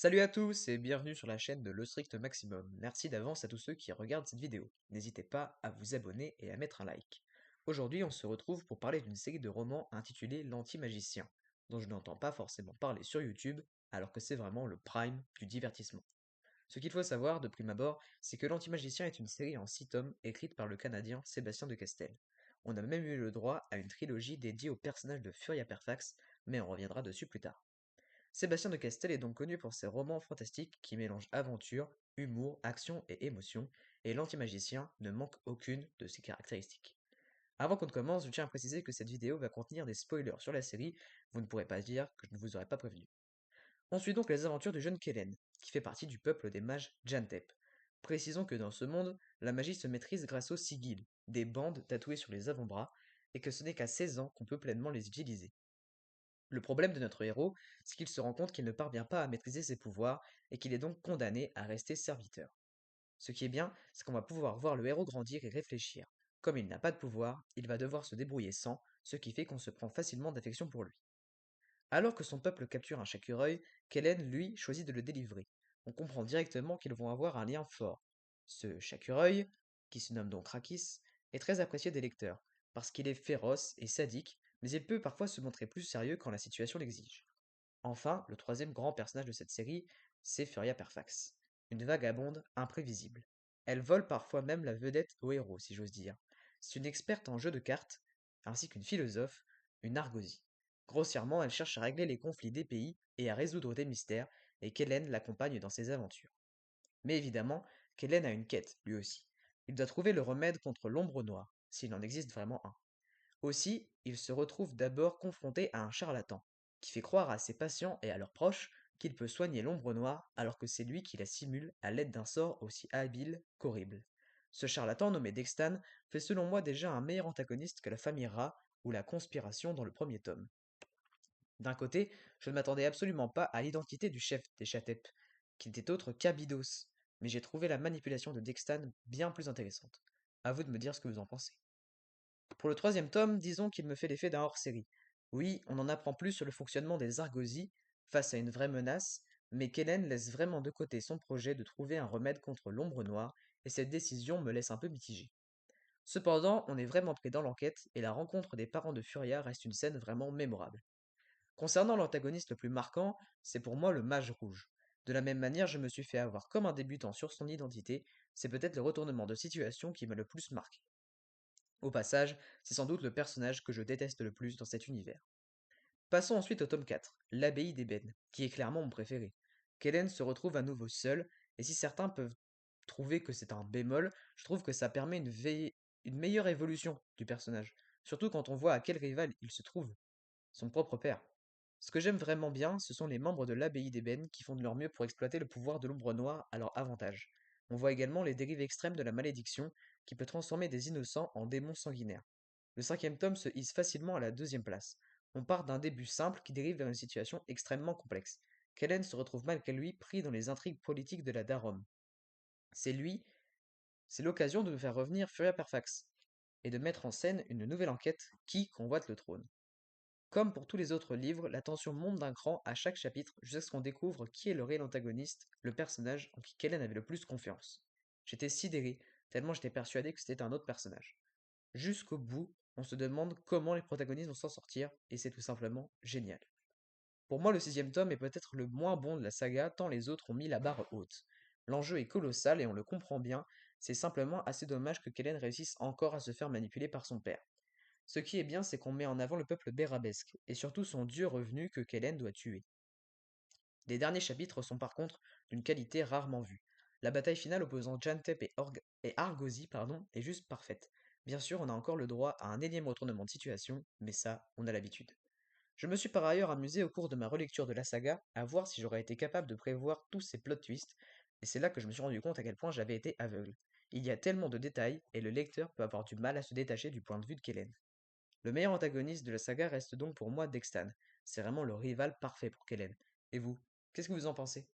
Salut à tous et bienvenue sur la chaîne de Le Strict Maximum. Merci d'avance à tous ceux qui regardent cette vidéo. N'hésitez pas à vous abonner et à mettre un like. Aujourd'hui, on se retrouve pour parler d'une série de romans intitulée L'Anti-Magicien, dont je n'entends pas forcément parler sur YouTube, alors que c'est vraiment le prime du divertissement. Ce qu'il faut savoir de prime abord, c'est que L'Anti-Magicien est une série en 6 tomes écrite par le Canadien Sébastien de Castel. On a même eu le droit à une trilogie dédiée au personnage de Furia Perfax, mais on reviendra dessus plus tard. Sébastien de Castel est donc connu pour ses romans fantastiques qui mélangent aventure, humour, action et émotion, et l'antimagicien ne manque aucune de ces caractéristiques. Avant qu'on ne commence, je tiens à préciser que cette vidéo va contenir des spoilers sur la série, vous ne pourrez pas dire que je ne vous aurais pas prévenu. On suit donc les aventures du jeune Kellen, qui fait partie du peuple des mages Jantep. Précisons que dans ce monde, la magie se maîtrise grâce aux sigils, des bandes tatouées sur les avant-bras, et que ce n'est qu'à 16 ans qu'on peut pleinement les utiliser. Le problème de notre héros, c'est qu'il se rend compte qu'il ne parvient pas à maîtriser ses pouvoirs et qu'il est donc condamné à rester serviteur. Ce qui est bien, c'est qu'on va pouvoir voir le héros grandir et réfléchir. Comme il n'a pas de pouvoir, il va devoir se débrouiller sans, ce qui fait qu'on se prend facilement d'affection pour lui. Alors que son peuple capture un Chakureuil, Kellen, lui, choisit de le délivrer. On comprend directement qu'ils vont avoir un lien fort. Ce Chakureuil, qui se nomme donc Rakis, est très apprécié des lecteurs, parce qu'il est féroce et sadique, mais il peut parfois se montrer plus sérieux quand la situation l'exige. Enfin, le troisième grand personnage de cette série, c'est Furia Perfax, une vagabonde imprévisible. Elle vole parfois même la vedette au héros, si j'ose dire. C'est une experte en jeu de cartes, ainsi qu'une philosophe, une argosie. Grossièrement, elle cherche à régler les conflits des pays et à résoudre des mystères, et Kellen l'accompagne dans ses aventures. Mais évidemment, Kellen a une quête, lui aussi. Il doit trouver le remède contre l'ombre noire, s'il en existe vraiment un. Aussi, il se retrouve d'abord confronté à un charlatan, qui fait croire à ses patients et à leurs proches qu'il peut soigner l'ombre noire alors que c'est lui qui la simule à l'aide d'un sort aussi habile qu'horrible. Ce charlatan nommé Dextan fait selon moi déjà un meilleur antagoniste que la famille Ra ou la conspiration dans le premier tome. D'un côté, je ne m'attendais absolument pas à l'identité du chef des Chatep, qui n'était autre qu'Abydos, mais j'ai trouvé la manipulation de Dextan bien plus intéressante. À vous de me dire ce que vous en pensez. Pour le troisième tome, disons qu'il me fait l'effet d'un hors-série. Oui, on en apprend plus sur le fonctionnement des Argosies face à une vraie menace, mais Kellen laisse vraiment de côté son projet de trouver un remède contre l'ombre noire, et cette décision me laisse un peu mitigé. Cependant, on est vraiment pris dans l'enquête, et la rencontre des parents de Furia reste une scène vraiment mémorable. Concernant l'antagoniste le plus marquant, c'est pour moi le mage rouge. De la même manière, je me suis fait avoir comme un débutant sur son identité, c'est peut-être le retournement de situation qui m'a le plus marqué. Au passage, c'est sans doute le personnage que je déteste le plus dans cet univers. Passons ensuite au tome 4, l'abbaye d'Ébène, qui est clairement mon préféré. Kellen se retrouve à nouveau seul, et si certains peuvent trouver que c'est un bémol, je trouve que ça permet une meilleure évolution du personnage, surtout quand on voit à quel rival il se trouve, son propre père. Ce que j'aime vraiment bien, ce sont les membres de l'abbaye d'Ébène qui font de leur mieux pour exploiter le pouvoir de l'ombre noire à leur avantage. On voit également les dérives extrêmes de la malédiction, qui peut transformer des innocents en démons sanguinaires. Le cinquième tome se hisse facilement à la deuxième place. On part d'un début simple qui dérive vers une situation extrêmement complexe. Kellen se retrouve malgré lui pris dans les intrigues politiques de la Darom. C'est lui, c'est l'occasion de nous faire revenir Furia Perfax, et de mettre en scène une nouvelle enquête qui convoite le trône. Comme pour tous les autres livres, la tension monte d'un cran à chaque chapitre jusqu'à ce qu'on découvre qui est le réel antagoniste, le personnage en qui Kellen avait le plus confiance. J'étais sidéré, tellement j'étais persuadé que c'était un autre personnage. Jusqu'au bout, on se demande comment les protagonistes vont s'en sortir, et c'est tout simplement génial. Pour moi, le sixième tome est peut-être le moins bon de la saga, tant les autres ont mis la barre haute. L'enjeu est colossal et on le comprend bien, c'est simplement assez dommage que Kellen réussisse encore à se faire manipuler par son père. Ce qui est bien, c'est qu'on met en avant le peuple bérabesque, et surtout son dieu revenu que Kellen doit tuer. Les derniers chapitres sont par contre d'une qualité rarement vue. La bataille finale opposant Jantep et Argosy est juste parfaite. Bien sûr, on a encore le droit à un énième retournement de situation, mais ça, on a l'habitude. Je me suis par ailleurs amusé au cours de ma relecture de la saga à voir si j'aurais été capable de prévoir tous ces plot twists, et c'est là que je me suis rendu compte à quel point j'avais été aveugle. Il y a tellement de détails, et le lecteur peut avoir du mal à se détacher du point de vue de Kellen. Le meilleur antagoniste de la saga reste donc pour moi Dextan. C'est vraiment le rival parfait pour Kellen. Et vous, qu'est-ce que vous en pensez?